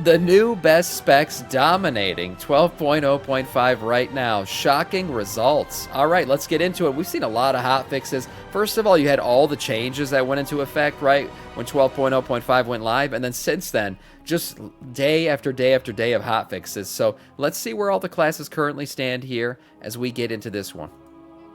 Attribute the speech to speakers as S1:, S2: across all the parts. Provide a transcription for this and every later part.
S1: The new best specs dominating 12.0.5 right now. Shocking results. All right, let's get into it. We've seen a lot of hotfixes. First of all, you had all the changes that went into effect, right, when 12.0.5 went live. And then since then, just day after day after day of hotfixes. So let's see where all the classes currently stand here as we get into this one.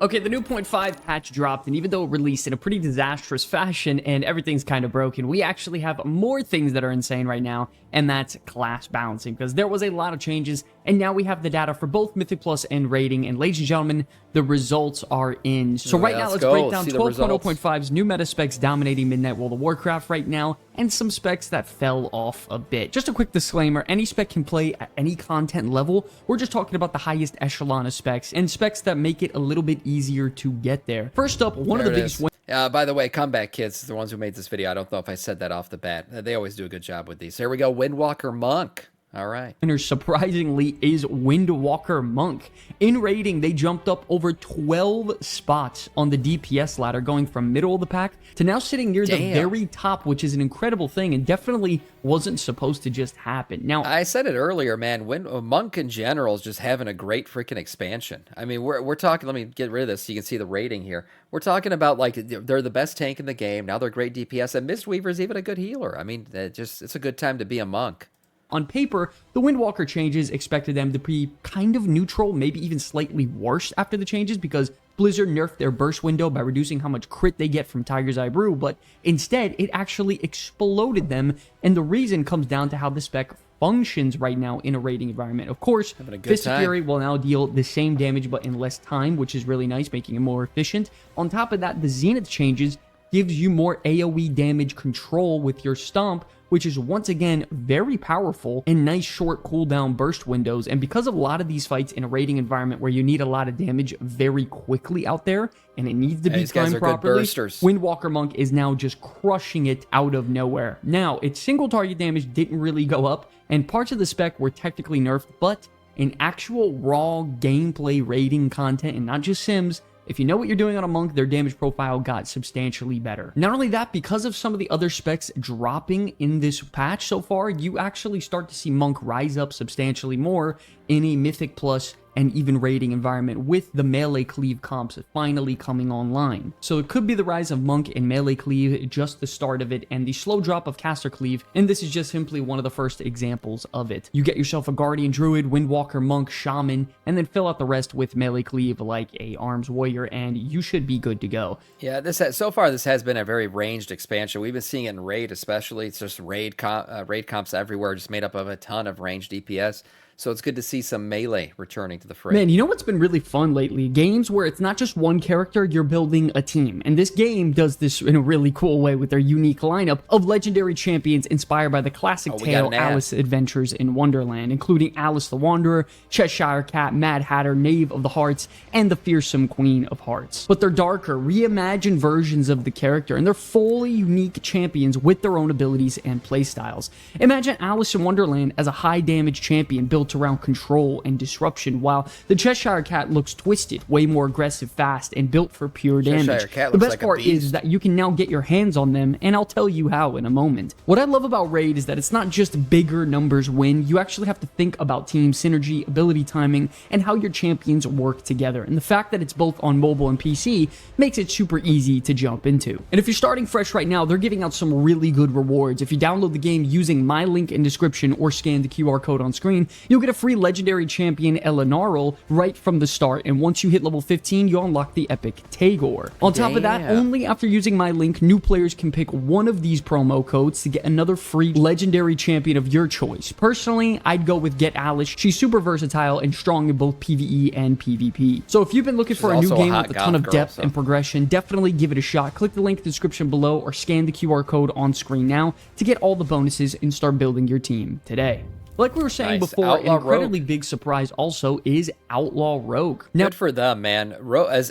S2: Okay, the new 0.5 patch dropped, and even though it released in a pretty disastrous fashion and everything's kind of broken, we actually have more things that are insane right now, and that's class balancing, because there was a lot of changes, and now we have the data for both Mythic Plus and Rating, and ladies and gentlemen, the results are in. So right now, let's break down 12.0.5's new meta specs dominating Midnight World of Warcraft right now, and some specs that fell off a bit. Just a quick disclaimer, any spec can play at any content level. We're just talking about the highest echelon of specs, and specs that make it a little bit easier to get there. First up, one of the biggest...
S1: By the way, Comeback Kids, the ones who made this video, I don't know if I said that off the bat. They always do a good job with these. Here we go, Windwalker Monk. All right.
S2: Surprisingly, is Windwalker Monk. In rating, they jumped up over 12 spots on the DPS ladder, going from middle of the pack to now sitting near the very top, which is an incredible thing and definitely wasn't supposed to just happen. Now,
S1: I said it earlier, man. Monk in general is just having a great freaking expansion. I mean, we're talking. Let me get rid of this so you can see the rating here. We're talking about like they're the best tank in the game. Now they're great DPS, and Mistweaver is even a good healer. I mean, it's a good time to be a monk.
S2: On paper, the Windwalker changes expected them to be kind of neutral, maybe even slightly worse after the changes, because Blizzard nerfed their burst window by reducing how much crit they get from Tiger's Eye Brew, but instead, it actually exploded them, and the reason comes down to how the spec functions right now in a rating environment. Of course, Fist of Fury will now deal the same damage, but in less time, which is really nice, making it more efficient. On top of that, the Zenith changes gives you more AoE damage control with your Stomp, which is once again very powerful and nice short cooldown burst windows. And because of a lot of these fights in a raiding environment where you need a lot of damage very quickly out there, and it needs to be timed properly, Windwalker Monk is now just crushing it out of nowhere. Now, its single target damage didn't really go up, and parts of the spec were technically nerfed, but in actual raw gameplay raiding content and not just Sims, if you know what you're doing on a monk, their damage profile got substantially better. Not only that, because of some of the other specs dropping in this patch so far, you actually start to see monk rise up substantially more in a Mythic Plus and even raiding environment, with the melee cleave comps finally coming online. So it could be the rise of monk and melee cleave, just the start of it, and the slow drop of caster cleave, and this is just simply one of the first examples of it. You get yourself a guardian druid, windwalker monk, shaman, and then fill out the rest with melee cleave like a arms warrior, and you should be good to go.
S1: Yeah, so far this has been a very ranged expansion. We've been seeing it in raid especially. It's just raid comps everywhere, just made up of a ton of ranged DPS. So it's good to see some melee returning to the fray.
S2: Man, you know what's been really fun lately? Games where it's not just one character, you're building a team. And this game does this in a really cool way with their unique lineup of legendary champions inspired by the classic tale Alice Adventures in Wonderland, including Alice the Wanderer, Cheshire Cat, Mad Hatter, Knave of the Hearts, and the fearsome Queen of Hearts. But they're darker, reimagined versions of the character, and they're fully unique champions with their own abilities and playstyles. Imagine Alice in Wonderland as a high-damage champion built around control and disruption, while the Cheshire Cat looks twisted, way more aggressive, fast, and built for pure damage. The best part is that you can now get your hands on them, and I'll tell you how in a moment. What I love about Raid is that it's not just bigger numbers win, you actually have to think about team synergy, ability timing, and how your champions work together. And the fact that it's both on mobile and PC makes it super easy to jump into. And if you're starting fresh right now, they're giving out some really good rewards. If you download the game using my link in description or scan the QR code on screen, you'll get a free legendary champion Elenarl right from the start, and once you hit level 15, you unlock the epic Tagore. On top of that, only after using my link, new players can pick one of these promo codes to get another free legendary champion of your choice. Personally, I'd go with Get Alice. She's super versatile and strong in both PvE and PvP. So if you've been looking for a new game with a ton of depth and progression, definitely give it a shot. Click the link in the description below or scan the QR code on screen now to get all the bonuses and start building your team today. Like we were saying before, an incredibly big surprise also is Outlaw Rogue.
S1: Now, good for them, man.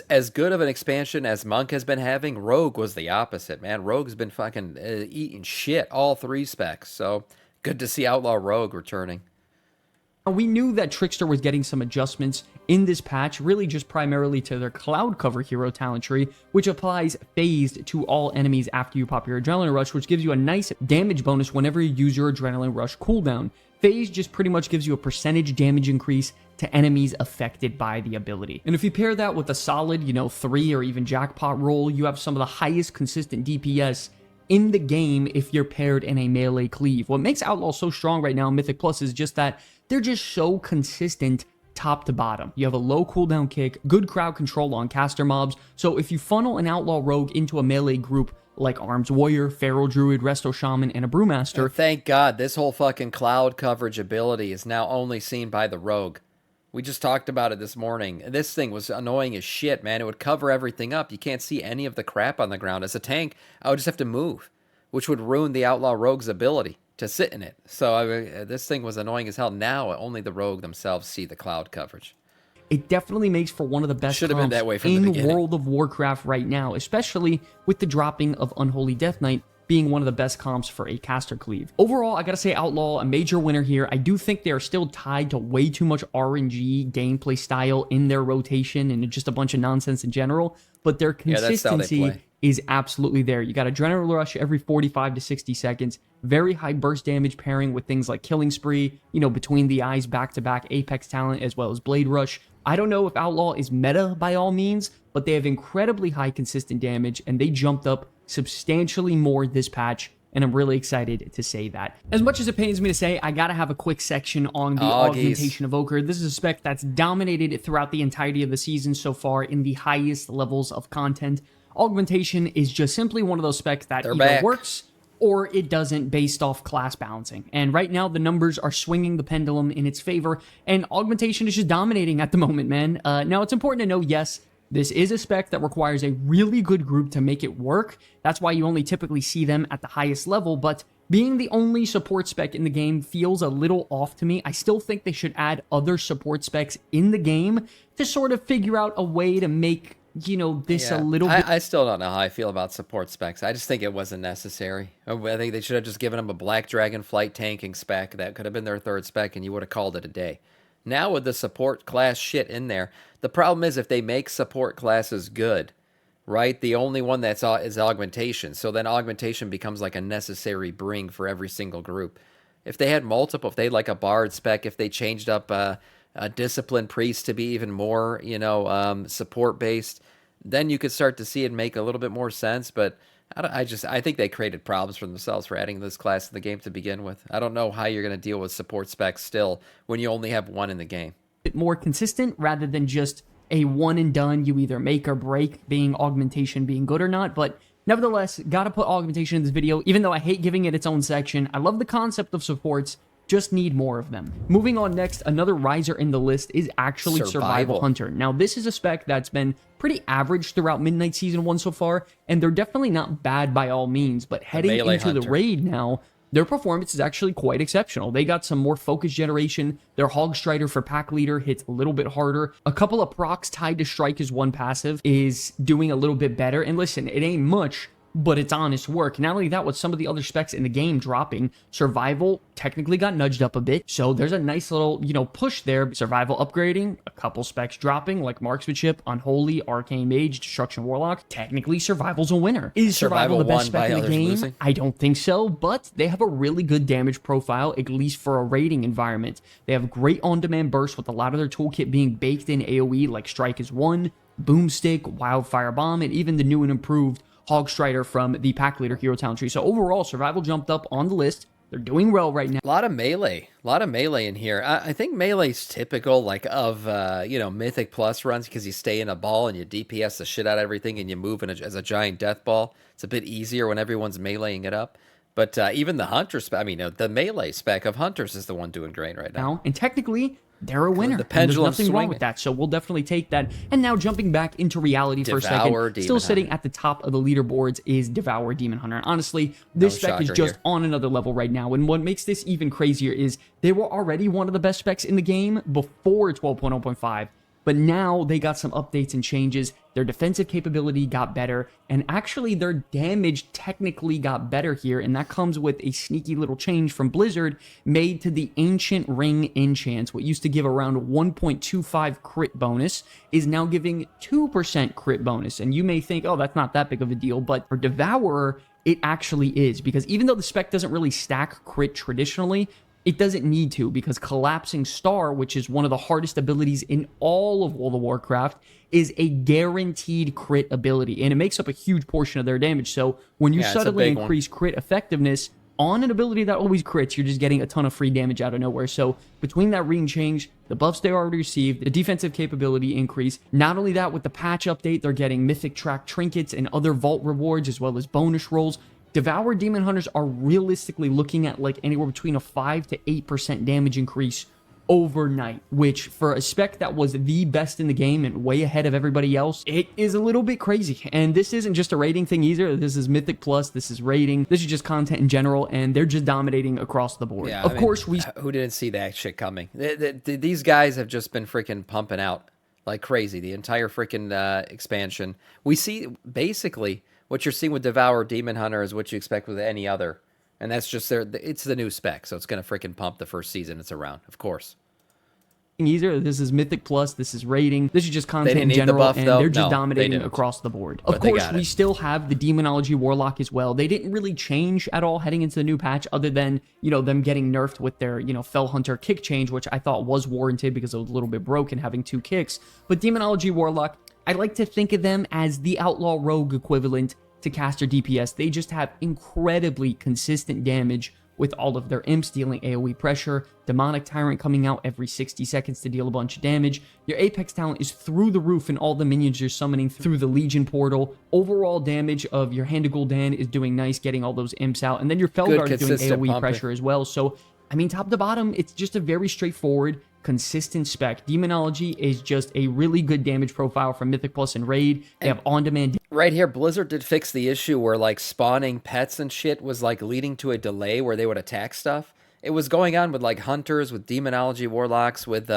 S1: As good of an expansion as Monk has been having, Rogue was the opposite, man. Rogue's been fucking eating shit all three specs, so good to see Outlaw Rogue returning.
S2: We knew that Trickster was getting some adjustments in this patch, really just primarily to their Cloud Cover hero talent tree, which applies phased to all enemies after you pop your Adrenaline Rush, which gives you a nice damage bonus whenever you use your Adrenaline Rush cooldown. Phase just pretty much gives you a percentage damage increase to enemies affected by the ability. And if you pair that with a solid, 3 or even jackpot roll, you have some of the highest consistent DPS in the game if you're paired in a melee cleave. What makes Outlaw so strong right now in Mythic Plus is just that they're just so consistent top to bottom. You have a low cooldown kick, good crowd control on caster mobs, so if you funnel an Outlaw Rogue into a melee group like Arms Warrior, Feral Druid, Resto Shaman, and a Brewmaster...
S1: Thank God, this whole fucking cloud coverage ability is now only seen by the Rogue. We just talked about it this morning. This thing was annoying as shit, man. It would cover everything up. You can't see any of the crap on the ground. As a tank, I would just have to move, which would ruin the Outlaw Rogue's ability to sit in it. So I mean, this thing was annoying as hell. Now only the Rogue themselves see the cloud coverage.
S2: It definitely makes for one of the best
S1: comps been that way from the
S2: in
S1: beginning.
S2: World of Warcraft right now, especially with the dropping of Unholy Death Knight being one of the best comps for a caster cleave. Overall, I gotta say Outlaw, a major winner here. I do think they are still tied to way too much RNG gameplay style in their rotation and just a bunch of nonsense in general, but their consistency is absolutely there. You got Adrenaline Rush every 45 to 60 seconds, very high burst damage pairing with things like Killing Spree, between the eyes, back-to-back Apex talent, as well as Blade Rush. I don't know if Outlaw is meta by all means, but they have incredibly high consistent damage, and they jumped up substantially more this patch, and I'm really excited to say that. As much as it pains me to say, I gotta have a quick section on the Augmentation Evoker. This is a spec that's dominated throughout the entirety of the season so far in the highest levels of content. Augmentation is just simply one of those specs that either works or it doesn't based off class balancing. And right now, the numbers are swinging the pendulum in its favor, and Augmentation is just dominating at the moment, man. Now, it's important to know, yes, this is a spec that requires a really good group to make it work. That's why you only typically see them at the highest level, but being the only support spec in the game feels a little off to me. I still think they should add other support specs in the game to sort of figure out a way to make this a little bit...
S1: I still don't know how I feel about support specs. I just think it wasn't necessary. I think they should have just given them a Black Dragon flight tanking spec. That could have been their third spec, and you would have called it a day. Now with the support class shit in there, the problem is if they make support classes good, right? The only one that's is Augmentation. So then Augmentation becomes like a necessary bring for every single group. If they had multiple, if they had like a Bard spec, if they changed up a Discipline Priest to be even more, support based, then you could start to see it make a little bit more sense. But I think they created problems for themselves for adding this class to the game to begin with. I don't know how you're going to deal with support specs still when you only have one in the game.
S2: Bit more consistent rather than just a one and done, you either make or break being Augmentation being good or not. But nevertheless, gotta put Augmentation in this video, even though I hate giving it its own section. I love the concept of supports, just need more of them. Moving on next, another riser in the list is actually Survival Hunter. Now, this is a spec that's been pretty average throughout Midnight Season 1 so far, and they're definitely not bad by all means, but heading into the raid now, their performance is actually quite exceptional. They got some more focus generation. Their Hog Strider for Pack Leader hits a little bit harder. A couple of procs tied to Strike as one passive is doing a little bit better. And listen, it ain't much, but it's honest work. Not only that, with some of the other specs in the game dropping, Survival technically got nudged up a bit. So there's a nice little, push there. Survival upgrading, a couple specs dropping, like Marksmanship, Unholy, Arcane Mage, Destruction Warlock. Technically, Survival's a winner. Is Survival the best spec in the game? Losing? I don't think so, but they have a really good damage profile, at least for a raiding environment. They have great on-demand bursts with a lot of their toolkit being baked in AoE, like Strike is 1, Boomstick, Wildfire Bomb, and even the new and improved Hog Strider from the Pack Leader hero talent tree. So overall, Survival jumped up on the list. They're doing well right now.
S1: A lot of melee in here. I think melee's typical of Mythic Plus runs, because you stay in a ball and you DPS the shit out of everything and you move as a giant death ball. It's a bit easier when everyone's meleeing it up. But even the Hunter spec, the melee spec of Hunters is the one doing great right now.
S2: And technically, they're a winner.
S1: The pendulum
S2: There's nothing wrong with that, so we'll definitely take that. And now jumping back into reality for a second, still sitting at the top of the leaderboards is Devour Demon Hunter. And honestly, this spec is just on another level right now. And what makes this even crazier is they were already one of the best specs in the game before 12.0.5. But now they got some updates and changes. Their defensive capability got better, and actually their damage technically got better here, and that comes with a sneaky little change from Blizzard made to the Ancient Ring enchants. What used to give around 1.25 crit bonus is now giving 2% crit bonus, and you may think, oh, that's not that big of a deal, but for Devourer, it actually is, because even though the spec doesn't really stack crit traditionally, it doesn't need to, because Collapsing Star, which is one of the hardest abilities in all of World of Warcraft, is a guaranteed crit ability, and it makes up a huge portion of their damage. So when you suddenly increase crit effectiveness on an ability that always crits, you're just getting a ton of free damage out of nowhere. So between that ring change, the buffs they already received, the defensive capability increase, not only that, with the patch update, they're getting Mythic Track trinkets and other vault rewards, as well as bonus rolls. Devour Demon Hunters are realistically looking at like anywhere between a 5 to 8% damage increase overnight, which for a spec that was the best in the game and way ahead of everybody else, it is a little bit crazy. And this isn't just a rating thing either. This is Mythic Plus, this is rating, this is just content in general, and they're just dominating across the board.
S1: Yeah,
S2: of course,
S1: who didn't see that shit coming? These guys have just been freaking pumping out like crazy the entire freaking expansion. We see basically what you're seeing with Devour Demon Hunter is what you expect with any other. And that's just it's the new spec, so it's going to freaking pump the first season it's around, of course.
S2: Either this is Mythic Plus, this is rating, this is just content in general, and they're just dominating across the board. Of course, we still have the Demonology Warlock as well. They didn't really change at all heading into the new patch, other than, you know, them getting nerfed with their, you know, Fell Hunter kick change, which I thought was warranted because it was a little bit broken having 2 kicks. But Demonology Warlock, I like to think of them as the Outlaw Rogue equivalent to caster DPS. They just have incredibly consistent damage with all of their imps dealing AoE pressure, Demonic Tyrant coming out every 60 seconds to deal a bunch of damage. Your Apex talent is through the roof and all the minions you're summoning through the Legion portal. Overall damage of your Hand of Gul'dan is doing nice, getting all those imps out. And then your Felguard is doing AoE pressure as well. So, I mean, top to bottom, it's just a very straightforward, consistent spec. Demonology is just a really good damage profile from Mythic Plus and Raid. They have on-demand.
S1: Right here, Blizzard did fix the issue where like spawning pets and shit was like leading to a delay where they would attack stuff. It was going on with like hunters, with Demonology Warlocks, with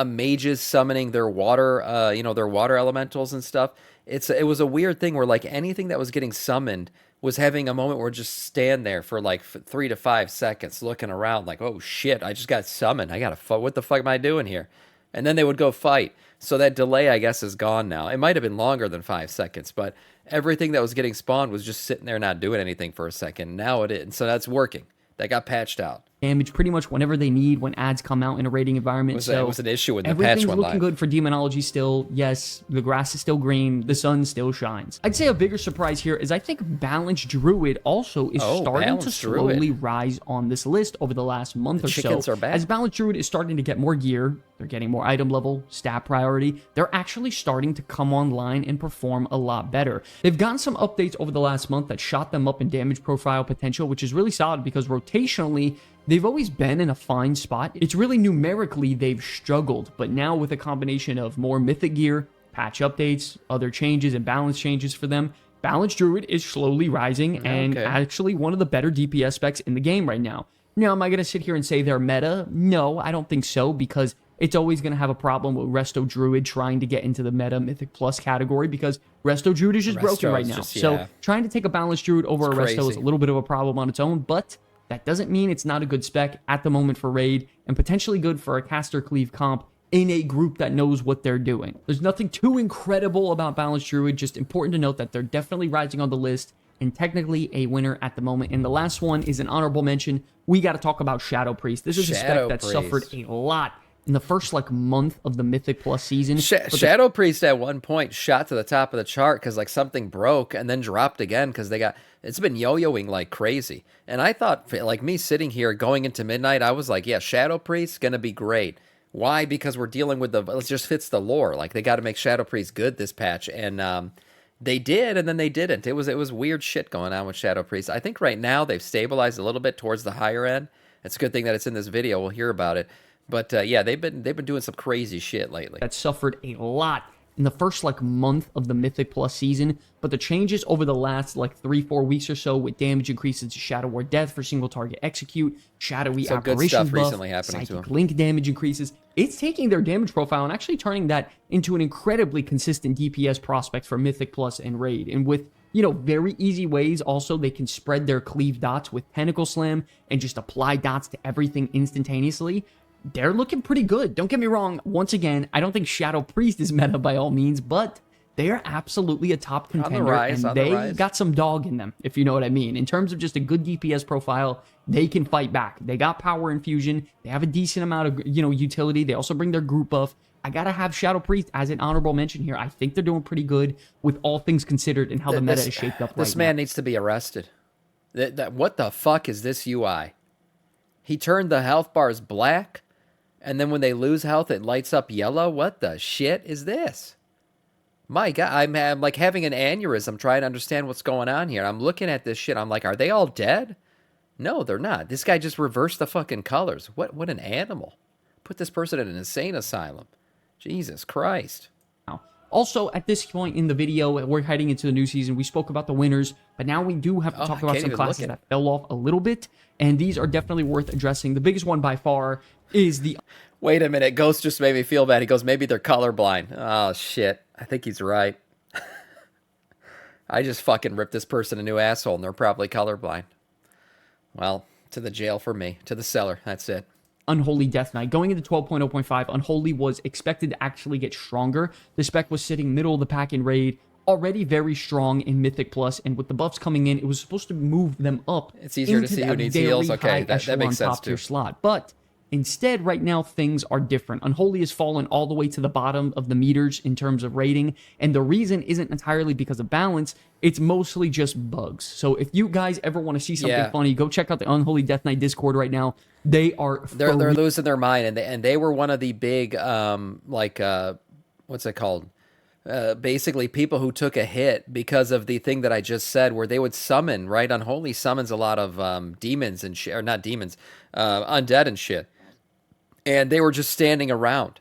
S1: mages summoning their water, you know, their water elementals and stuff. It was a weird thing where like anything that was getting summoned was having a moment where it just stand there for like 3 to 5 seconds looking around like, oh shit, I just got summoned. I gotta what the fuck am I doing here? And then they would go fight. So that delay, I guess, is gone now. It might have been longer than 5 seconds, but everything that was getting spawned was just sitting there not doing anything for a second. Now it is. And so that's working. That got patched out.
S2: Damage pretty much whenever they need when ads come out in a rating environment.
S1: It was an issue when the patch went live.
S2: Everything's looking good for Demonology still. Yes, the grass is still green. The sun still shines. I'd say a bigger surprise here is I think Balanced Druid also is starting to slowly rise on this list over the last month or so.
S1: Chickens are back.
S2: As Balanced Druid is starting to get more gear, they're getting more item level, stat priority, they're actually starting to come online and perform a lot better. They've gotten some updates over the last month that shot them up in damage profile potential, which is really solid because rotationally, they've always been in a fine spot. It's really numerically they've struggled, but now with a combination of more mythic gear, patch updates, other changes, and balance changes for them, Balanced Druid is slowly rising and actually one of the better DPS specs in the game right now. Now, am I going to sit here and say they're meta? No, I don't think so, because it's always going to have a problem with Resto Druid trying to get into the meta Mythic Plus category, because Resto Druid is just broken right now. So trying to take a Balanced Druid over a Resto is a little bit of a problem on its own, but that doesn't mean it's not a good spec at the moment for Raid, and potentially good for a caster cleave comp in a group that knows what they're doing. There's nothing too incredible about Balanced Druid, just important to note that they're definitely rising on the list, and technically a winner at the moment. And the last one is an honorable mention. We got to talk about Shadow Priest. This is a spec that suffered a lot in the first like month of the Mythic Plus season.
S1: Shadow Priest at one point shot to the top of the chart because like something broke and then dropped again because it's been yo-yoing like crazy. And I thought, like me sitting here going into midnight, I was like, yeah, Shadow Priest gonna be great. Why? Because we're dealing with it just fits the lore. Like they got to make Shadow Priest good this patch, and they did, and then they didn't. It was weird shit going on with Shadow Priest. I think right now they've stabilized a little bit towards the higher end. It's a good thing that it's in this video. We'll hear about it. But yeah, they've been doing some crazy shit lately.
S2: That suffered a lot in the first like month of the Mythic Plus season, but the changes over the last like 3-4 weeks or so with damage increases to Shadow War Death for single target execute, Shadowy Apparition buff, Psychic Link damage increases, it's taking their damage profile and actually turning that into an incredibly consistent DPS prospect for Mythic Plus and Raid. And with, you know, very easy ways also they can spread their cleave dots with Pinnacle Slam and just apply dots to everything instantaneously. They're looking pretty good. Don't get me wrong. Once again, I don't think Shadow Priest is meta by all means, but they are absolutely a top contender, and they got some dog in them, if you know what I mean. In terms of just a good DPS profile, they can fight back. They got power infusion. They have a decent amount of, you know, utility. They also bring their group buff. I gotta have Shadow Priest as an honorable mention here. I think they're doing pretty good with all things considered and how the meta is shaped up right now.
S1: This man needs to be arrested. What the fuck is this UI? He turned the health bars black, and then when they lose health, it lights up yellow? What the shit is this? My God, I'm like having an aneurysm trying to understand what's going on here. I'm looking at this shit. I'm like, are they all dead? No, they're not. This guy just reversed the fucking colors. What an animal. Put this person in an insane asylum. Jesus Christ.
S2: Also, at this point in the video, we're heading into the new season. We spoke about the winners, but now we do have to talk about some classes that fell off a little bit, and these are definitely worth addressing. The biggest one by far is the...
S1: Wait a minute, Ghost just made me feel bad. He goes, maybe they're colorblind. Oh, shit. I think he's right. I just fucking ripped this person a new asshole, and they're probably colorblind. Well, to the jail for me. To the cellar. That's it.
S2: Unholy Death Knight. Going into 12.0.5, Unholy was expected to actually get stronger. The spec was sitting middle of the pack in Raid, already very strong in Mythic Plus, and with the buffs coming in, it was supposed to move them up.
S1: It's easier to see who needs heals. Okay, that makes sense too.
S2: Slot. But instead, right now, things are different. Unholy has fallen all the way to the bottom of the meters in terms of rating, and the reason isn't entirely because of balance, it's mostly just bugs. So if you guys ever want to see something funny, go check out the Unholy Death Knight Discord right now. They're
S1: losing their mind, and they were one of the big what's it called? Basically people who took a hit because of the thing that I just said, where they would summon, right? Unholy summons a lot of demons and shit, or not demons, undead and shit. And they were just standing around.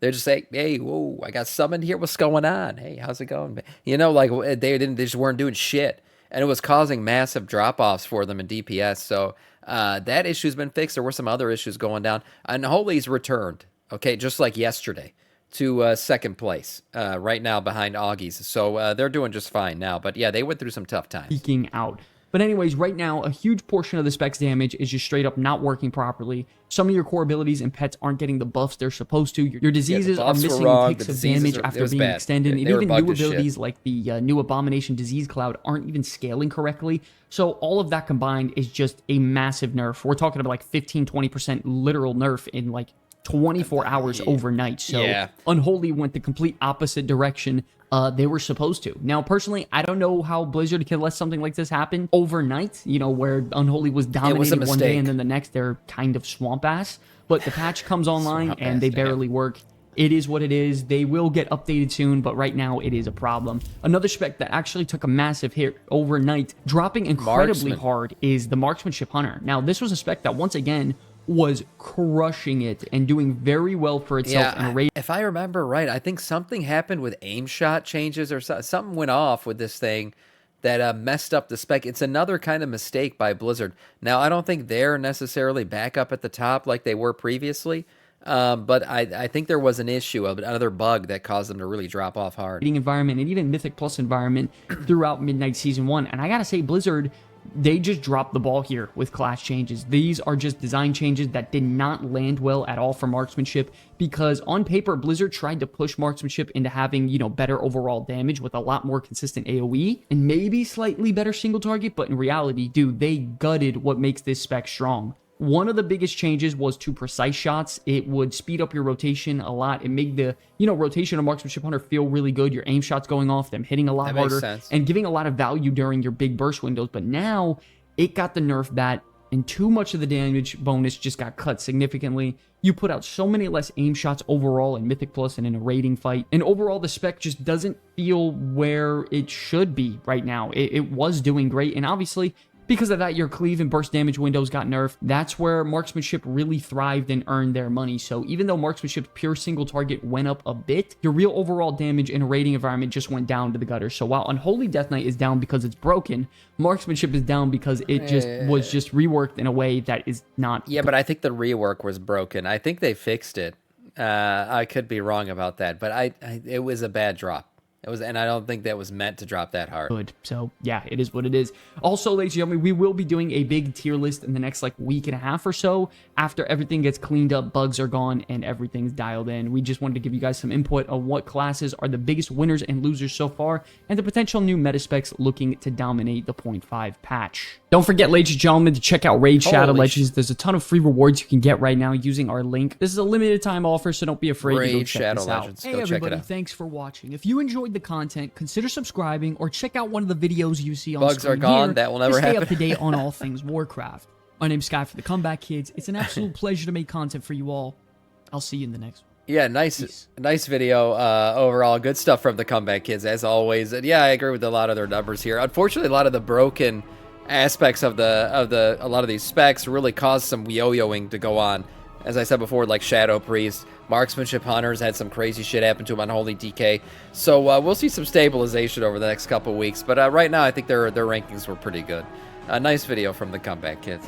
S1: They're just like, hey, whoa, I got summoned here. What's going on? Hey, how's it going? You know, like they just weren't doing shit. And it was causing massive drop-offs for them in DPS. So that issue's been fixed. There were some other issues going down. Unholy's returned, okay, just like yesterday, to second place right now behind Augie's. So they're doing just fine now. But yeah, they went through some tough times.
S2: Peeking out. But anyways, right now, a huge portion of the spec's damage is just straight up not working properly. Some of your core abilities and pets aren't getting the buffs they're supposed to. Your diseases are missing ticks of damage after being extended. And even new abilities like the new Abomination Disease Cloud aren't even scaling correctly. So all of that combined is just a massive nerf. We're talking about like 15-20% literal nerf in like 24 hours overnight. So Unholy went the complete opposite direction they were supposed to. Now, personally, I don't know how Blizzard can let something like this happen overnight, you know, where Unholy was dominating one day and then the next they're kind of swamp ass. But the patch comes online and they barely work. It is what it is. They will get updated soon, but right now it is a problem. Another spec that actually took a massive hit overnight, dropping incredibly hard, is the Marksmanship Hunter. Now, this was a spec that, once again, was crushing it and doing very well for itself in a raid.
S1: If I remember right, I think something happened with aim shot changes or something went off with this thing that messed up the spec. It's another kind of mistake by Blizzard. Now, I don't think they're necessarily back up at the top like they were previously, but I think there was an issue of another bug that caused them to really drop off hard.
S2: Environment and even Mythic Plus environment throughout Midnight Season 1. And I gotta say, Blizzard, they just dropped the ball here with class changes. These are just design changes that did not land well at all for marksmanship, because on paper, Blizzard tried to push marksmanship into having, you know, better overall damage with a lot more consistent AoE and maybe slightly better single target, but in reality, dude, they gutted what makes this spec strong. One of the biggest changes was to precise shots. It would speed up your rotation a lot. It made the, you know, rotation of Marksmanship Hunter feel really good. Your aim shots going off, them hitting a lot harder, and giving a lot of value during your big burst windows. But now it got the nerf that, and too much of the damage bonus just got cut significantly. You put out so many less aim shots overall in Mythic Plus and in a raiding fight. And overall, the spec just doesn't feel where it should be right now. It was doing great, and obviously, Because of that, your cleave and burst damage windows got nerfed. That's where marksmanship really thrived and earned their money. So even though marksmanship's pure single target went up a bit, your real overall damage in a raiding environment just went down to the gutter. So while Unholy Death Knight is down because it's broken, marksmanship is down because it was just reworked in a way that is not.
S1: Yeah, but I think the rework was broken. I think they fixed it. I could be wrong about that, but it was a bad drop. It was, and I don't think that was meant to drop that hard.
S2: Good. So yeah, it is what it is. Also, ladies and gentlemen, we will be doing a big tier list in the next like week and a half or so after everything gets cleaned up, bugs are gone, and everything's dialed in. We just wanted to give you guys some input on what classes are the biggest winners and losers so far, and the potential new meta specs looking to dominate the 0.5 patch. Don't forget, ladies and gentlemen, to check out Raid Shadow Legends. There's a ton of free rewards you can get right now using our link. This is a limited time offer, so don't be afraid to go check this out. Hey everybody, thanks for watching. If you enjoyed the content, consider subscribing or check out one of the videos you see on
S1: Bugs
S2: screen
S1: are gone.
S2: Here
S1: that will never
S2: to stay
S1: happen.
S2: up to date on all things Warcraft. My name's Sky for the Comeback Kids. It's an absolute pleasure to make content for you all. I'll see you in the next one.
S1: Yeah, nice video overall. Good stuff from the Comeback Kids as always. And yeah, I agree with a lot of their numbers here. Unfortunately, a lot of the broken aspects of a lot of these specs really caused some yo-yoing to go on. As I said before, like Shadow Priest, Marksmanship Hunters had some crazy shit happen to them on Holy DK. So we'll see some stabilization over the next couple weeks. But right now, I think their rankings were pretty good. A nice video from the Comeback Kids.